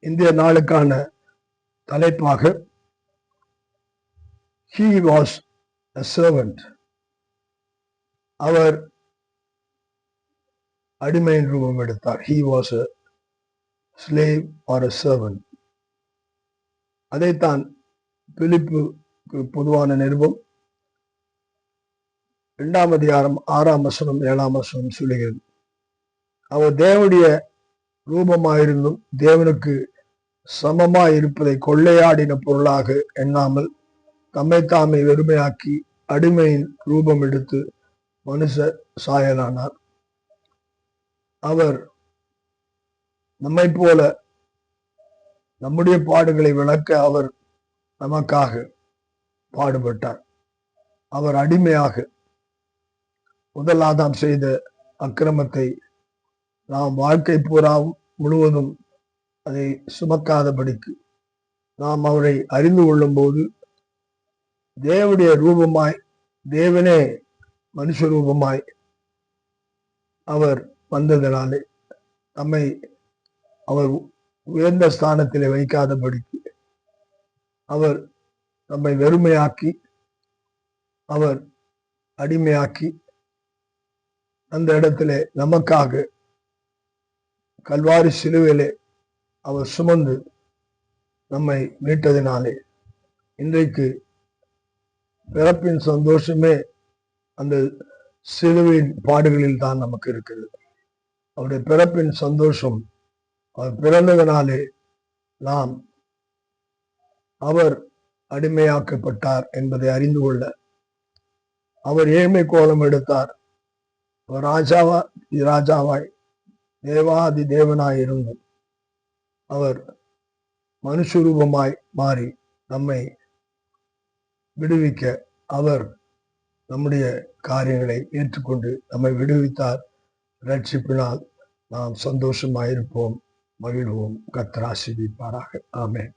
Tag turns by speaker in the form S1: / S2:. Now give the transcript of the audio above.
S1: இந்திய நாளுக்கான தலைப்பாக he was a servant. அவர் அடிமையின் ரூபம் எடுத்தார். he was a slave or a servant. அதைத்தான் பிலிப்புக்கு பொதுவான நிருபம் 2ஆம் அதிகாரம் 6ஆம் வசனம் 7ஆம் வசனம் சொல்லுகிறது. அவர் தேவனுடைய ரூபமாயிருந்தும் தேவனுக்கு சமமாய் இருப்பதை கொள்ளையாடின பொருளாக எண்ணாமல் தம்மை தாமே வெறுமையாக்கி அடிமையின் ரூபம் எடுத்து மனுஷ சாயலானார். அவர் நம்மை போல நம்முடைய பாடுகளை விளக்க அவர் நமக்காக பாடுபட்டார். அவர் அடிமையாக முதல் ஆதாம் செய்த அக்கிரமத்தை நாம் வாழ்க்கை பூரா முழுவதும் அதை சுமக்காதபடிக்கு நாம் அவரை அறிந்து கொள்ளும் போது தேவனுடைய ரூபமாய், தேவனே மனுஷ ரூபமாய் அவர் வந்ததினாலே நம்மை அவர் உயர்ந்த ஸ்தானத்திலே வைக்காதபடிக்கு அவர் நம்மை வெறுமையாக்கி அவர் அடிமையாக்கி அந்த இடத்திலே நமக்காக கல்வாரி சிலுவையிலே அவர் சுமந்து நம்மை மீட்டதினாலே இன்றைக்கு பிறப்பின் சந்தோஷமே அந்த சிலுவையின் பாடுகளில் தான் நமக்கு இருக்கிறது. அவருடைய பிறப்பின் சந்தோஷம், அவர் பிறந்ததினாலே நாம் அவர் அடிமையாக்கப்பட்டார் என்பதை அறிந்து கொள்ள அவர் ஏழ்மை கோலம் எடுத்தார். அவர் ராஜாவாய் தேவாதி தேவனாய் இருந்தும் அவர் மனுஷரூபமாய் மாறி நம்மை விடுவிக்க அவர் நம்முடைய காரியங்களை ஏற்றுக்கொண்டு நம்மை விடுவித்தார். ரட்சிப்பினால் நாம் சந்தோஷமாயிருப்போம், மகிழ்வோம். கர்த்தர் ஆசீர்வதிப்பாராக. ஆமென்.